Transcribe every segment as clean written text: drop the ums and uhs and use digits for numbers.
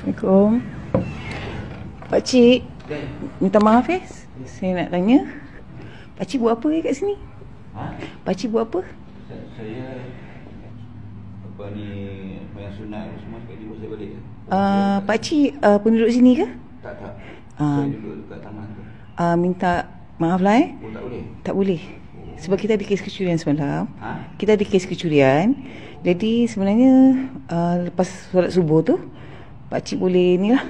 Assalamualaikum. Pakcik, minta maaf saya nak tanya, pakcik buat apa kat sini? Pakcik buat apa? Saya mayang sunat semua sekali tiba saya balik. Pakcik penduduk sini ke? Tak. Saya duduk dekat taman tu. Minta maaf lah Oh, tak boleh? Tak boleh. Sebab kita ada kes kecurian semalam. Kita ada kes kecurian. Jadi sebenarnya lepas solat subuh tu, pakcik boleh ni lah.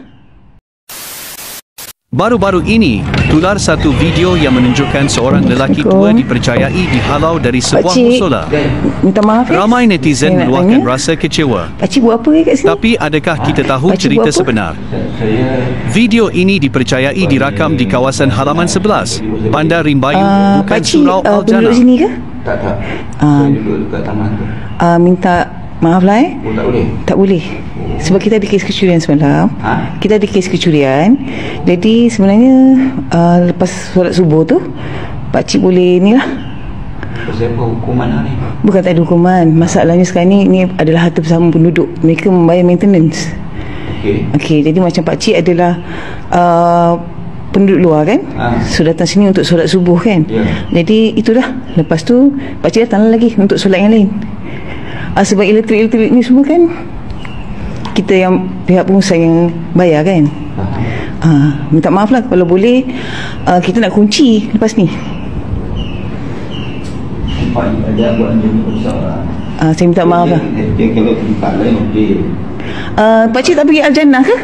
Baru-baru ini, tular satu video yang menunjukkan seorang lelaki tua dipercayai dihalau dari sebuah musola. Minta maaf Ramai netizen meluahkan rasa kecewa. pakcik buat apa kat sini? Tapi adakah kita tahu Pakcik cerita buat apa? sebenar? Saya Video ini dipercayai dirakam di kawasan halaman 11, Bandar Rimbayu, bukan pakcik Surau penduduk Al-Jannah. sini ke? tak. Saya duduk dekat taman tu. Minta maaf lah Oh, tak boleh? Tak boleh. Sebab kita ada kes kecurian semalam. Kita ada kes kecurian. Jadi sebenarnya lepas solat subuh tu, pakcik boleh ni lah. Saya apa hukuman ni? Bukan tak ada hukuman. Masalahnya sekarang ni adalah harta bersama penduduk. Mereka membayar maintenance. Okey, jadi macam pakcik adalah penduduk luar kan, so datang sini untuk solat subuh kan. Jadi itulah. Lepas tu pakcik datang lagi untuk solat yang lain. Sebab elektrik ni semua kan kita yang pihak pengusaha yang bayar kan. Minta maaf lah, kalau boleh kita nak kunci lepas ni. Ada buat macam ni besar lah. Saya minta maaf lah. Dia kalau tempat lain okey. Pakcik tak pergi Al-Jannah ke?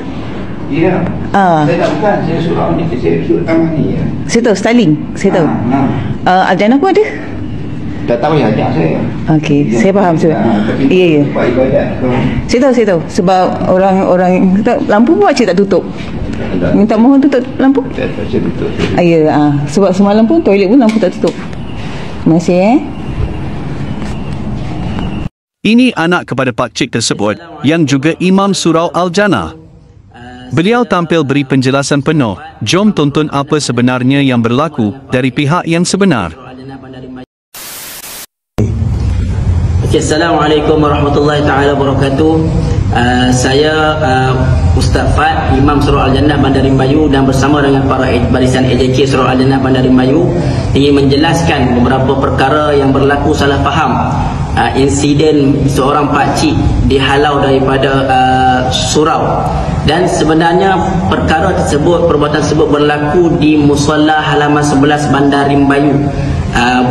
Ya. Saya tak bukan, saya surau ni, saya duduk taman ni. Saya tahu, Starling, saya tahu. Al-Jannah pun ada. Tak tahu ya, ajak saya. Okey, saya faham sebab. Ya. Tempat ibadat tu. Saya tahu. Sebab orang lampu pun pakcik tak tutup. Minta mohon tutup lampu. Saya tutup. Ya, sebab semalam pun toilet pun lampu tak tutup. Terima kasih Ini anak kepada pakcik tersebut yang juga Imam Surau Al-Jannah. Beliau tampil beri penjelasan penuh. Jom tonton apa sebenarnya yang berlaku dari pihak yang sebenar. Assalamualaikum warahmatullahi taala wabarakatuh. Saya Ustaz Fad, Imam Surau Al-Jannah Bandar Rimbayu, dan bersama dengan para barisan AJK Surau Al-Jannah Bandar Rimbayu ingin menjelaskan beberapa perkara yang berlaku salah faham. Insiden seorang pakcik dihalau daripada surau, dan sebenarnya perkara tersebut, perbuatan tersebut berlaku di Musalla halaman 11 Bandar Rimbayu,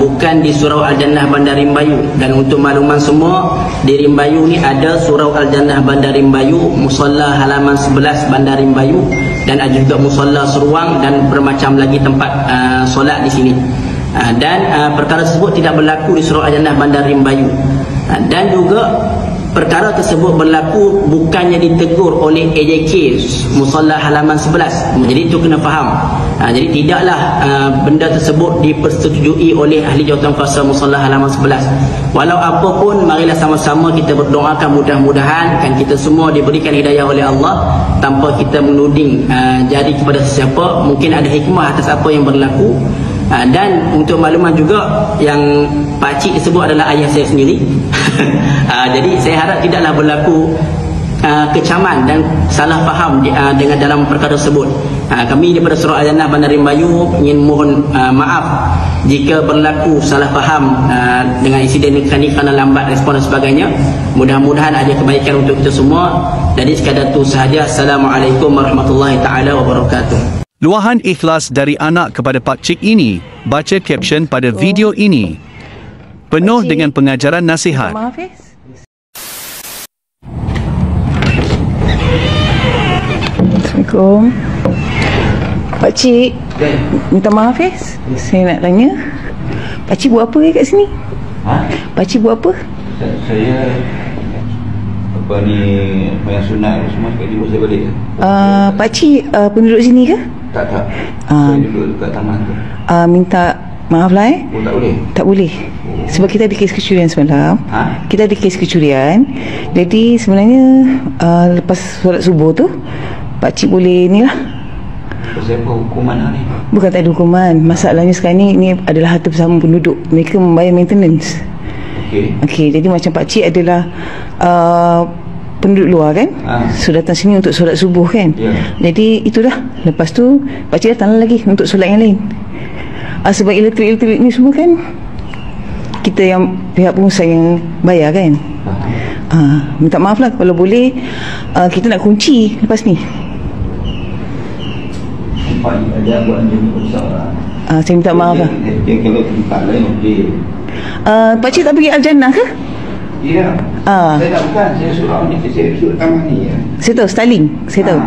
bukan di Surau Al-Jannah Bandar Rimbayu. Dan untuk makluman semua, di Rimbayu ni ada Surau Al-Jannah Bandar Rimbayu, Musalla halaman 11 Bandar Rimbayu, dan ada juga Musalla Seruang dan bermacam lagi tempat solat di sini. Dan perkara tersebut tidak berlaku di Surau Al-Jannah Bandar Rimbayu. Dan juga perkara tersebut berlaku bukannya ditegur oleh AJK Musalla halaman 11. Jadi itu kena faham. Jadi tidaklah benda tersebut dipersetujui oleh ahli jawatankuasa Musalla halaman 11. Walau apapun, marilah sama-sama kita berdoakan mudah-mudahan kan kita semua diberikan hidayah oleh Allah tanpa kita menuding jari kepada sesiapa. Mungkin ada hikmah atas apa yang berlaku. Dan untuk makluman juga, yang pakcik tersebut adalah ayah saya sendiri. Jadi saya harap tidaklah berlaku kecaman dan salah faham dengan dalam perkara tersebut. Kami daripada Surau Al-Jannah Bandar Rimbayu ingin mohon maaf jika berlaku salah faham dengan insiden ini kerana lambat respon dan sebagainya. Mudah-mudahan ada kebaikan untuk kita semua. Jadi sekadar itu sahaja. Assalamualaikum warahmatullahi taala wabarakatuh. Luahan ikhlas dari anak kepada pakcik ini, baca caption pada video ini. Penuh dengan pengajaran nasihat. Maaf Assalamualaikum. Pakcik, minta maaf saya nak tanya, pakcik buat apa kat sini? Pakcik buat apa? Saya mayang sunat semua sekali tiba saya balik. Pakcik penduduk sini ke? Tak. Saya duduk dekat taman tu. Minta maaf lah Oh, tak boleh? Tak boleh. Sebab kita ada kes kecurian semalam. Kita ada kes kecurian. Jadi sebenarnya lepas solat subuh tu, pakcik boleh ni lah. Saya apa hukuman ni? Bukan tak ada hukuman. Masalahnya sekarang ni adalah harta bersama penduduk. Mereka membayar maintenance. Okey, jadi macam pakcik adalah penduduk luar kan. So datang sini untuk solat subuh kan. Jadi itu dah. Lepas tu pakcik datang lagi untuk solat yang lain. Sebab elektrik ni semua kan kita yang pihak pengusaha yang bayar kan. Minta maaf lah kalau boleh kita nak kunci lepas ni. Saya minta maaf lah. Kalau tempat lain okey. Pakcik tak pergi Al-Jannah ke? Ya. Saya tak bukan, saya surau ni, saya surau taman ni ya. Saya tahu Starling, saya tahu.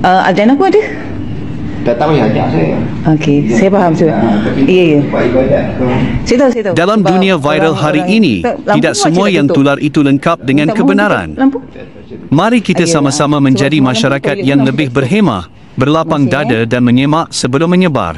Al-Jannah pun ada. Tak tahu ya, ajak saya. Okey, saya faham tu. Ya. Saya tahu. Dalam dunia viral hari ini, tidak semua yang tular itu lengkap dengan kebenaran. Mari kita sama-sama menjadi masyarakat yang lebih berhemah, berlapang dada dan menyemak sebelum menyebar.